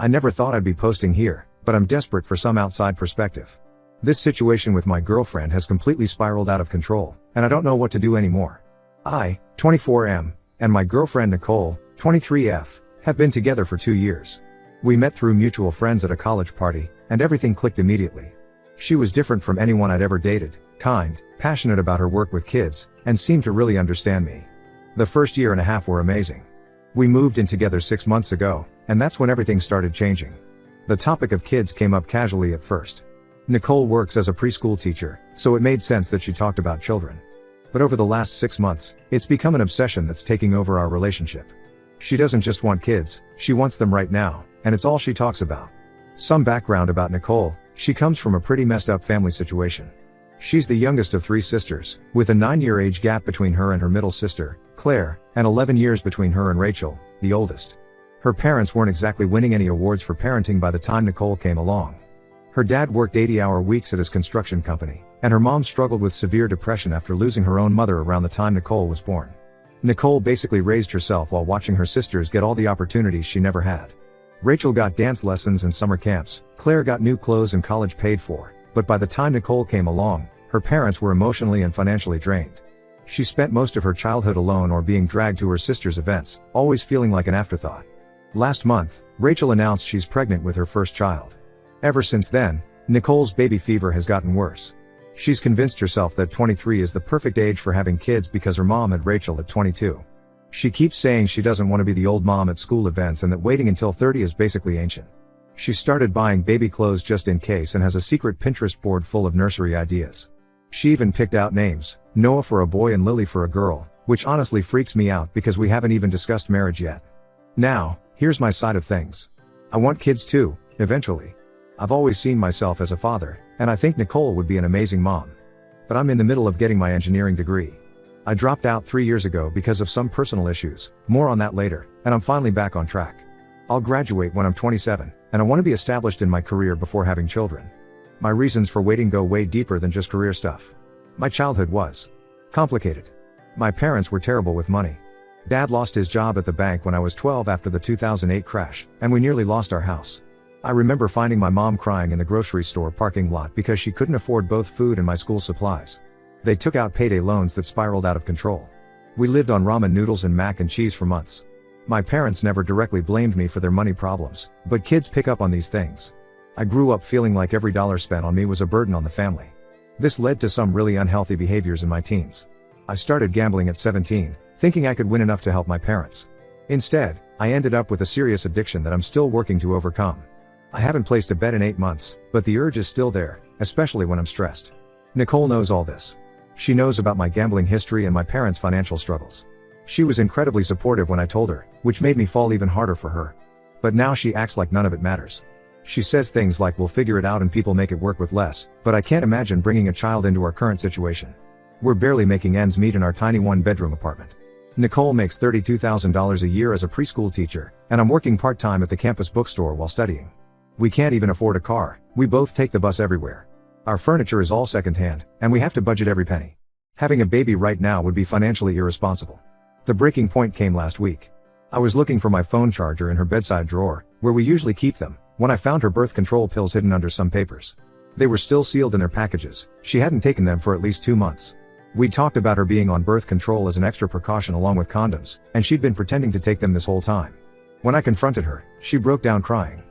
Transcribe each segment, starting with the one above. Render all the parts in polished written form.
I never thought I'd be posting here, but I'm desperate for some outside perspective. This situation with my girlfriend has completely spiraled out of control, and I don't know what to do anymore. I, 24M, and my girlfriend Nicole, 23F, have been together for 2 years. We met through mutual friends at a college party, and everything clicked immediately. She was different from anyone I'd ever dated, kind, passionate about her work with kids, and seemed to really understand me. The first year and a half were amazing. We moved in together 6 months ago, and that's when everything started changing. The topic of kids came up casually at first. Nicole works as a preschool teacher, so it made sense that she talked about children. But over the last 6 months, it's become an obsession that's taking over our relationship. She doesn't just want kids, she wants them right now, and it's all she talks about. Some background about Nicole: she comes from a pretty messed up family situation. She's the youngest of 3 sisters, with a 9-year age gap between her and her middle sister, Claire, and 11 years between her and Rachel, the oldest. Her parents weren't exactly winning any awards for parenting by the time Nicole came along. Her dad worked 80-hour weeks at his construction company, and her mom struggled with severe depression after losing her own mother around the time Nicole was born. Nicole basically raised herself while watching her sisters get all the opportunities she never had. Rachel got dance lessons and summer camps, Claire got new clothes and college paid for, but by the time Nicole came along, her parents were emotionally and financially drained. She spent most of her childhood alone or being dragged to her sister's events, always feeling like an afterthought. Last month, Rachel announced she's pregnant with her first child. Ever since then, Nicole's baby fever has gotten worse. She's convinced herself that 23 is the perfect age for having kids because her mom had Rachel at 22. She keeps saying she doesn't want to be the old mom at school events and that waiting until 30 is basically ancient. She started buying baby clothes just in case and has a secret Pinterest board full of nursery ideas. She even picked out names, Noah for a boy and Lily for a girl, which honestly freaks me out because we haven't even discussed marriage yet. Now, here's my side of things. I want kids too, eventually. I've always seen myself as a father, and I think Nicole would be an amazing mom. But I'm in the middle of getting my engineering degree. I dropped out 3 years ago because of some personal issues, more on that later, and I'm finally back on track. I'll graduate when I'm 27, and I want to be established in my career before having children. My reasons for waiting go way deeper than just career stuff. My childhood was complicated. My parents were terrible with money. Dad lost his job at the bank when I was 12 after the 2008 crash, and we nearly lost our house. I remember finding my mom crying in the grocery store parking lot because she couldn't afford both food and my school supplies. They took out payday loans that spiraled out of control. We lived on ramen noodles and mac and cheese for months. My parents never directly blamed me for their money problems, but kids pick up on these things. I grew up feeling like every dollar spent on me was a burden on the family. This led to some really unhealthy behaviors in my teens. I started gambling at 17, thinking I could win enough to help my parents. Instead, I ended up with a serious addiction that I'm still working to overcome. I haven't placed a bet in 8 months, but the urge is still there, especially when I'm stressed. Nicole knows all this. She knows about my gambling history and my parents' financial struggles. She was incredibly supportive when I told her, which made me fall even harder for her. But now she acts like none of it matters. She says things like we'll figure it out and people make it work with less, but I can't imagine bringing a child into our current situation. We're barely making ends meet in our tiny 1-bedroom apartment. Nicole makes $32,000 a year as a preschool teacher, and I'm working part-time at the campus bookstore while studying. We can't even afford a car, we both take the bus everywhere. Our furniture is all secondhand, and we have to budget every penny. Having a baby right now would be financially irresponsible. The breaking point came last week. I was looking for my phone charger in her bedside drawer, where we usually keep them, when I found her birth control pills hidden under some papers. They were still sealed in their packages. She hadn't taken them for at least 2 months. We'd talked about her being on birth control as an extra precaution along with condoms, and she'd been pretending to take them this whole time. When I confronted her, she broke down crying.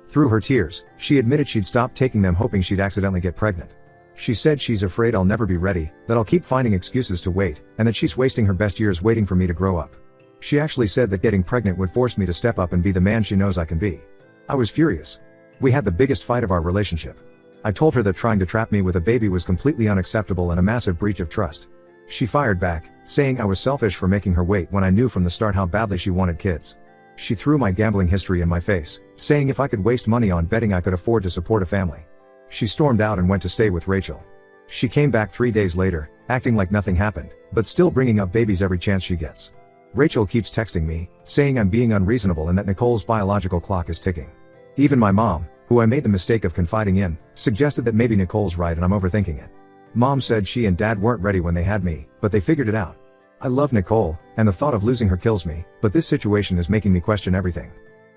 Through her tears, she admitted she'd stopped taking them hoping she'd accidentally get pregnant. She said she's afraid I'll never be ready, that I'll keep finding excuses to wait, and that she's wasting her best years waiting for me to grow up. She actually said that getting pregnant would force me to step up and be the man she knows I can be. I was furious. We had the biggest fight of our relationship. I told her that trying to trap me with a baby was completely unacceptable and a massive breach of trust. She fired back, saying I was selfish for making her wait when I knew from the start how badly she wanted kids. She threw my gambling history in my face, saying if I could waste money on betting I could afford to support a family. She stormed out and went to stay with Rachel. She came back 3 days later, acting like nothing happened, but still bringing up babies every chance she gets. Rachel keeps texting me, saying I'm being unreasonable and that Nicole's biological clock is ticking. Even my mom, who I made the mistake of confiding in, suggested that maybe Nicole's right and I'm overthinking it. Mom said she and Dad weren't ready when they had me, but they figured it out. I love Nicole, and the thought of losing her kills me, but this situation is making me question everything.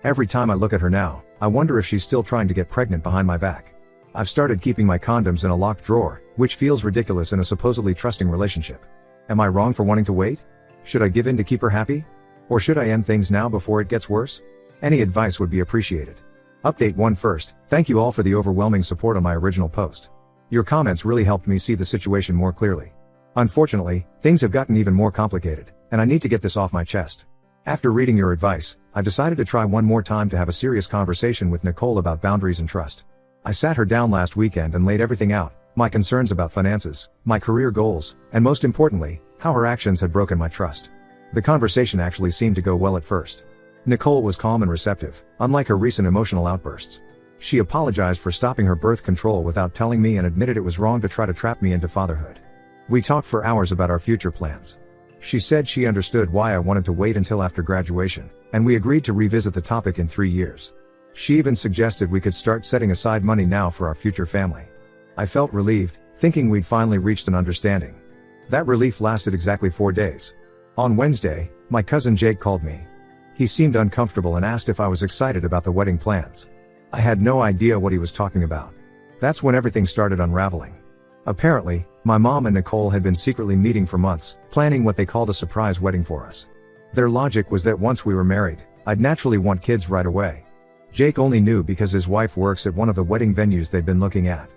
Every time I look at her now, I wonder if she's still trying to get pregnant behind my back. I've started keeping my condoms in a locked drawer, which feels ridiculous in a supposedly trusting relationship. Am I wrong for wanting to wait? Should I give in to keep her happy? Or should I end things now before it gets worse? Any advice would be appreciated. Update 1 first, thank you all for the overwhelming support on my original post. Your comments really helped me see the situation more clearly. Unfortunately, things have gotten even more complicated, and I need to get this off my chest. After reading your advice, I decided to try one more time to have a serious conversation with Nicole about boundaries and trust. I sat her down last weekend and laid everything out, my concerns about finances, my career goals, and most importantly, how her actions had broken my trust. The conversation actually seemed to go well at first. Nicole was calm and receptive, unlike her recent emotional outbursts. She apologized for stopping her birth control without telling me and admitted it was wrong to try to trap me into fatherhood. We talked for hours about our future plans. She said she understood why I wanted to wait until after graduation, and we agreed to revisit the topic in 3 years. She even suggested we could start setting aside money now for our future family. I felt relieved, thinking we'd finally reached an understanding. That relief lasted exactly 4 days. On Wednesday, my cousin Jake called me. He seemed uncomfortable and asked if I was excited about the wedding plans. I had no idea what he was talking about. That's when everything started unraveling. Apparently, my mom and Nicole had been secretly meeting for months, planning what they called a surprise wedding for us. Their logic was that once we were married, I'd naturally want kids right away. Jake only knew because his wife works at one of the wedding venues they'd been looking at.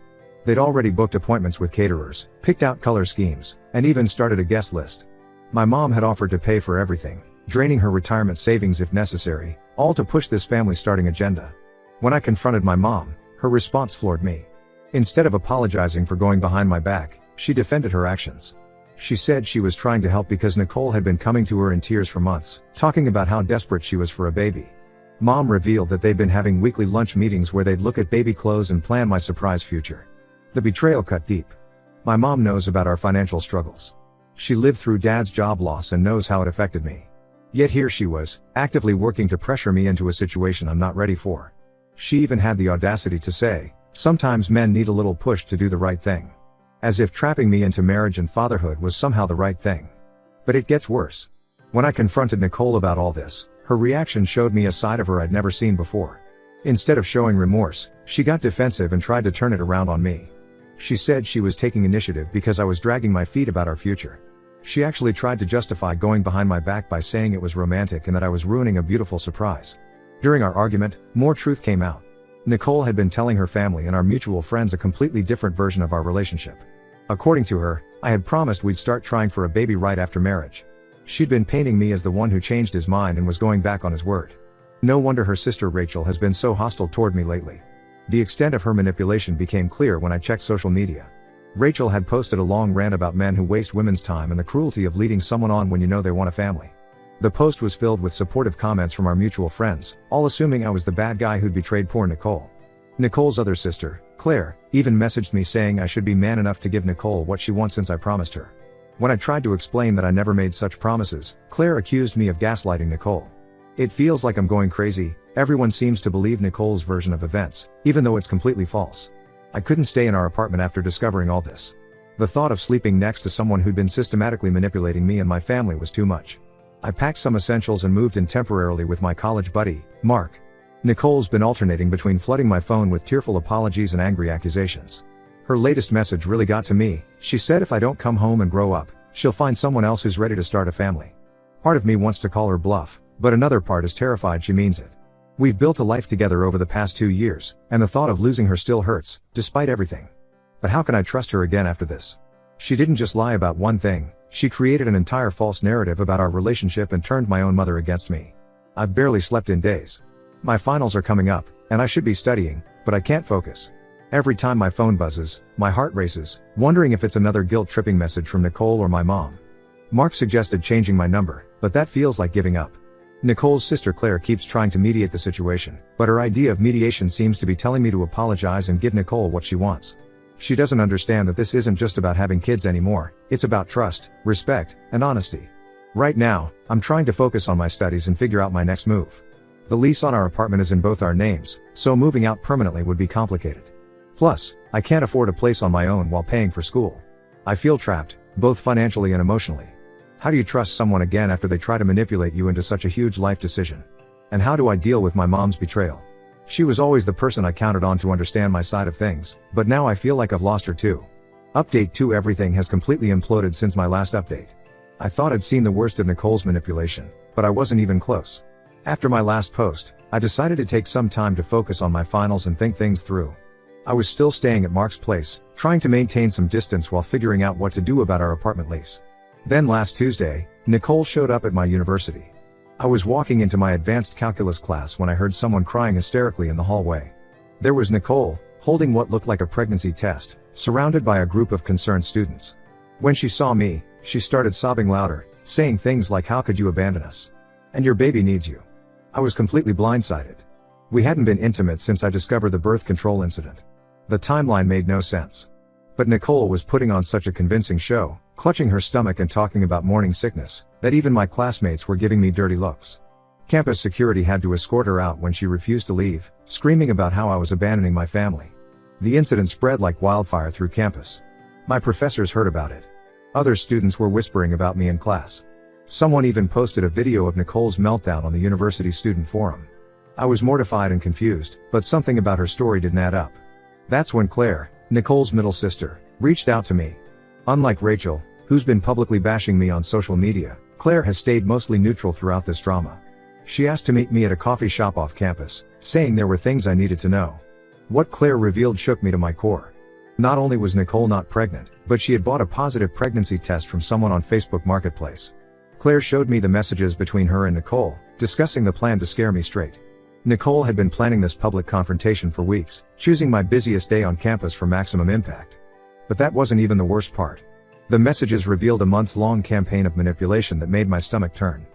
They'd already booked appointments with caterers, picked out color schemes, and even started a guest list. My mom had offered to pay for everything, draining her retirement savings if necessary, all to push this family-starting agenda. When I confronted my mom, her response floored me. Instead of apologizing for going behind my back, she defended her actions. She said she was trying to help because Nicole had been coming to her in tears for months, talking about how desperate she was for a baby. Mom revealed that they'd been having weekly lunch meetings where they'd look at baby clothes and plan my surprise future. The betrayal cut deep. My mom knows about our financial struggles. She lived through Dad's job loss and knows how it affected me. Yet here she was, actively working to pressure me into a situation I'm not ready for. She even had the audacity to say, "Sometimes men need a little push to do the right thing." As if trapping me into marriage and fatherhood was somehow the right thing. But it gets worse. When I confronted Nicole about all this, her reaction showed me a side of her I'd never seen before. Instead of showing remorse, she got defensive and tried to turn it around on me. She said she was taking initiative because I was dragging my feet about our future. She actually tried to justify going behind my back by saying it was romantic and that I was ruining a beautiful surprise. During our argument, more truth came out. Nicole had been telling her family and our mutual friends a completely different version of our relationship. According to her, I had promised we'd start trying for a baby right after marriage. She'd been painting me as the one who changed his mind and was going back on his word. No wonder her sister Rachel has been so hostile toward me lately. The extent of her manipulation became clear when I checked social media. Rachel had posted a long rant about men who waste women's time and the cruelty of leading someone on when you know they want a family. The post was filled with supportive comments from our mutual friends, all assuming I was the bad guy who'd betrayed poor Nicole. Nicole's other sister, Claire, even messaged me saying I should be man enough to give Nicole what she wants since I promised her. When I tried to explain that I never made such promises, Claire accused me of gaslighting Nicole. It feels like I'm going crazy. Everyone seems to believe Nicole's version of events, even though it's completely false. I couldn't stay in our apartment after discovering all this. The thought of sleeping next to someone who'd been systematically manipulating me and my family was too much. I packed some essentials and moved in temporarily with my college buddy, Mark. Nicole's been alternating between flooding my phone with tearful apologies and angry accusations. Her latest message really got to me. She said if I don't come home and grow up, she'll find someone else who's ready to start a family. Part of me wants to call her bluff, but another part is terrified she means it. We've built a life together over the past 2 years, and the thought of losing her still hurts, despite everything. But how can I trust her again after this? She didn't just lie about one thing, she created an entire false narrative about our relationship and turned my own mother against me. I've barely slept in days. My finals are coming up, and I should be studying, but I can't focus. Every time my phone buzzes, my heart races, wondering if it's another guilt-tripping message from Nicole or my mom. Mark suggested changing my number, but that feels like giving up. Nicole's sister Claire keeps trying to mediate the situation, but her idea of mediation seems to be telling me to apologize and give Nicole what she wants. She doesn't understand that this isn't just about having kids anymore, it's about trust, respect, and honesty. Right now, I'm trying to focus on my studies and figure out my next move. The lease on our apartment is in both our names, so moving out permanently would be complicated. Plus, I can't afford a place on my own while paying for school. I feel trapped, both financially and emotionally. How do you trust someone again after they try to manipulate you into such a huge life decision? And how do I deal with my mom's betrayal? She was always the person I counted on to understand my side of things, but now I feel like I've lost her too. Update 2: Everything has completely imploded since my last update. I thought I'd seen the worst of Nicole's manipulation, but I wasn't even close. After my last post, I decided to take some time to focus on my finals and think things through. I was still staying at Mark's place, trying to maintain some distance while figuring out what to do about our apartment lease. Then last Tuesday, Nicole showed up at my university. I was walking into my advanced calculus class when I heard someone crying hysterically in the hallway. There was Nicole, holding what looked like a pregnancy test, surrounded by a group of concerned students. When she saw me, she started sobbing louder, saying things like, "How could you abandon us? And your baby needs you." I was completely blindsided. We hadn't been intimate since I discovered the birth control incident. The timeline made no sense. But Nicole was putting on such a convincing show, clutching her stomach and talking about morning sickness, that even my classmates were giving me dirty looks. Campus security had to escort her out when she refused to leave, screaming about how I was abandoning my family. The incident spread like wildfire through campus. My professors heard about it. Other students were whispering about me in class. Someone even posted a video of Nicole's meltdown on the university student forum. I was mortified and confused, but something about her story didn't add up. That's when Claire, Nicole's middle sister, reached out to me. Unlike Rachel, who's been publicly bashing me on social media, Claire has stayed mostly neutral throughout this drama. She asked to meet me at a coffee shop off campus, saying there were things I needed to know. What Claire revealed shook me to my core. Not only was Nicole not pregnant, but she had bought a positive pregnancy test from someone on Facebook Marketplace. Claire showed me the messages between her and Nicole, discussing the plan to scare me straight. Nicole had been planning this public confrontation for weeks, choosing my busiest day on campus for maximum impact. But that wasn't even the worst part. The messages revealed a months-long campaign of manipulation that made my stomach turn.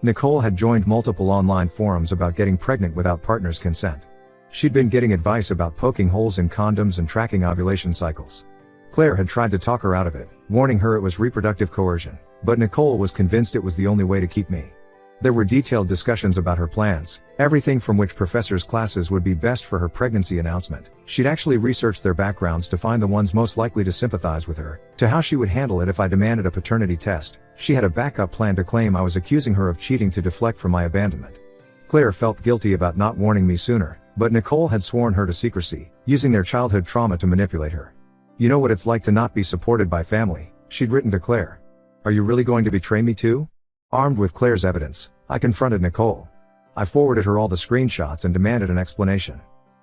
Nicole had joined multiple online forums about getting pregnant without partner's consent. She'd been getting advice about poking holes in condoms and tracking ovulation cycles. Claire had tried to talk her out of it, warning her it was reproductive coercion, but Nicole was convinced it was the only way to keep me. There were detailed discussions about her plans, everything from which professors' classes would be best for her pregnancy announcement. She'd actually researched their backgrounds to find the ones most likely to sympathize with her, to how she would handle it if I demanded a paternity test. She had a backup plan to claim I was accusing her of cheating to deflect from my abandonment. Claire felt guilty about not warning me sooner, but Nicole had sworn her to secrecy, using their childhood trauma to manipulate her. "You know what it's like to not be supported by family," she'd written to Claire. "Are you really going to betray me too?" Armed with Claire's evidence, I confronted Nicole. I forwarded her all the screenshots and demanded an explanation.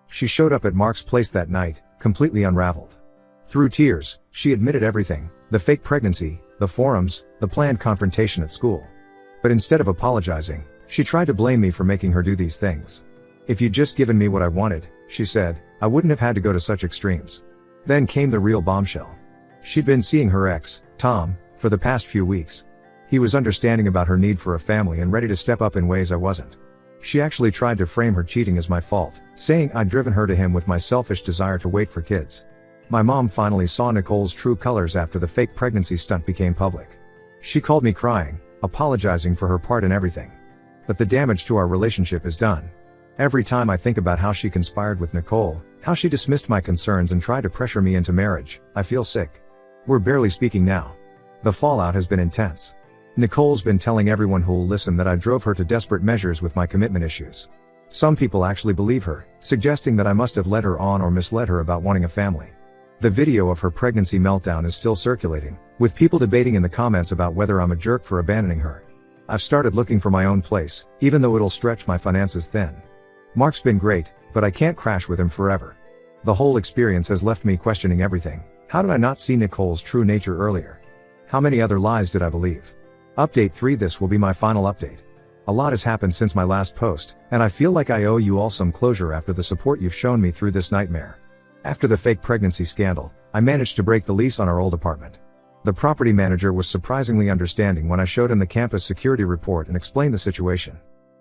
She showed up at Mark's place that night, completely unraveled. Through tears, she admitted everything: the fake pregnancy, the forums, the planned confrontation at school. But instead of apologizing, she tried to blame me for making her do these things. "If you'd just given me what I wanted," she said, "I wouldn't have had to go to such extremes." Then came the real bombshell. She'd been seeing her ex, Tom, for the past few weeks. He was understanding about her need for a family and ready to step up in ways I wasn't. She actually tried to frame her cheating as my fault, saying I'd driven her to him with my selfish desire to wait for kids. My mom finally saw Nicole's true colors after the fake pregnancy stunt became public. She called me crying, apologizing for her part in everything. But the damage to our relationship is done. Every time I think about how she conspired with Nicole, how she dismissed my concerns and tried to pressure me into marriage, I feel sick. We're barely speaking now. The fallout has been intense. Nicole's been telling everyone who'll listen that I drove her to desperate measures with my commitment issues. Some people actually believe her, suggesting that I must have led her on or misled her about wanting a family. The video of her pregnancy meltdown is still circulating, with people debating in the comments about whether I'm a jerk for abandoning her. I've started looking for my own place, even though it'll stretch my finances thin. Mark's been great, but I can't crash with him forever. The whole experience has left me questioning everything. How did I not see Nicole's true nature earlier? How many other lies did I believe? Update 3: This will be my final update. A lot has happened since my last post, and I feel like I owe you all some closure after the support you've shown me through this nightmare. After the fake pregnancy scandal, I managed to break the lease on our old apartment. The property manager was surprisingly understanding when I showed him the campus security report and explained the situation.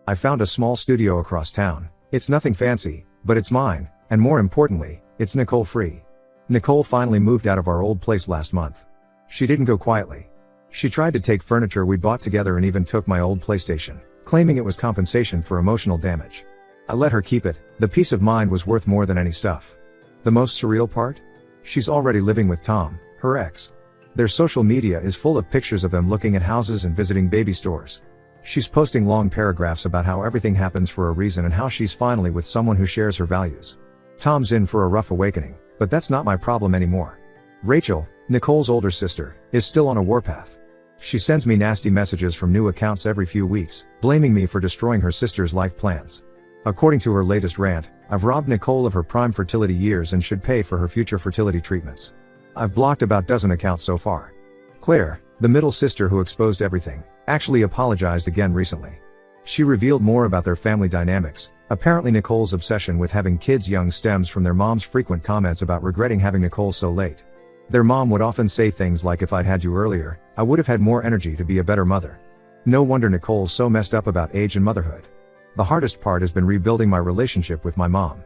I found a small studio across town. It's nothing fancy, but it's mine, and more importantly, it's Nicole free. Nicole finally moved out of our old place last month. She didn't go quietly. She tried to take furniture we bought together and even took my old PlayStation, claiming it was compensation for emotional damage. I let her keep it. The peace of mind was worth more than any stuff. The most surreal part? She's already living with Tom, her ex. Their social media is full of pictures of them looking at houses and visiting baby stores. She's posting long paragraphs about how everything happens for a reason and how she's finally with someone who shares her values. Tom's in for a rough awakening, but that's not my problem anymore. Rachel, Nicole's older sister, is still on a warpath. She sends me nasty messages from new accounts every few weeks, blaming me for destroying her sister's life plans. According to her latest rant, I've robbed Nicole of her prime fertility years and should pay for her future fertility treatments. I've blocked about a dozen accounts so far. Claire, the middle sister who exposed everything, actually apologized again recently. She revealed more about their family dynamics. Apparently Nicole's obsession with having kids young stems from their mom's frequent comments about regretting having Nicole so late. Their mom would often say things like, "If I'd had you earlier, I would have had more energy to be a better mother." No wonder Nicole's so messed up about age and motherhood. The hardest part has been rebuilding my relationship with my mom.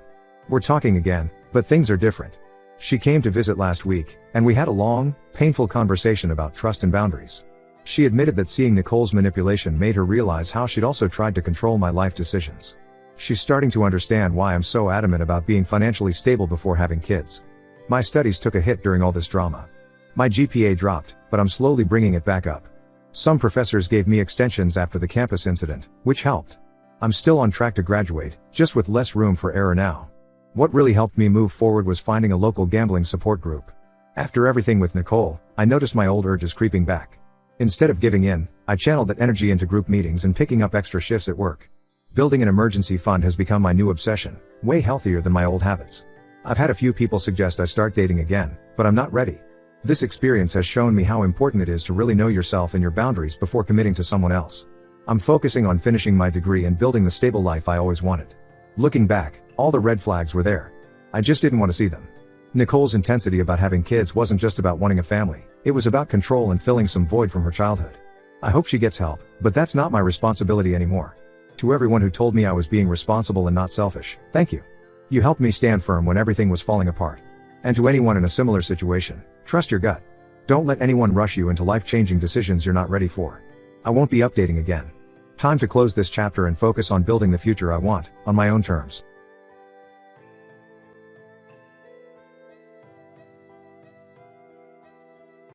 We're talking again, but things are different. She came to visit last week, and we had a long, painful conversation about trust and boundaries. She admitted that seeing Nicole's manipulation made her realize how she'd also tried to control my life decisions. She's starting to understand why I'm so adamant about being financially stable before having kids. My studies took a hit during all this drama. My GPA dropped, but I'm slowly bringing it back up. Some professors gave me extensions after the campus incident, which helped. I'm still on track to graduate, just with less room for error now. What really helped me move forward was finding a local gambling support group. After everything with Nicole, I noticed my old urges creeping back. Instead of giving in, I channeled that energy into group meetings and picking up extra shifts at work. Building an emergency fund has become my new obsession, way healthier than my old habits. I've had a few people suggest I start dating again, but I'm not ready. This experience has shown me how important it is to really know yourself and your boundaries before committing to someone else. I'm focusing on finishing my degree and building the stable life I always wanted. Looking back, all the red flags were there. I just didn't want to see them. Nicole's intensity about having kids wasn't just about wanting a family, it was about control and filling some void from her childhood. I hope she gets help, but that's not my responsibility anymore. To everyone who told me I was being responsible and not selfish, thank you. You helped me stand firm when everything was falling apart. And to anyone in a similar situation, trust your gut. Don't let anyone rush you into life-changing decisions you're not ready for. I won't be updating again. Time to close this chapter and focus on building the future I want, on my own terms.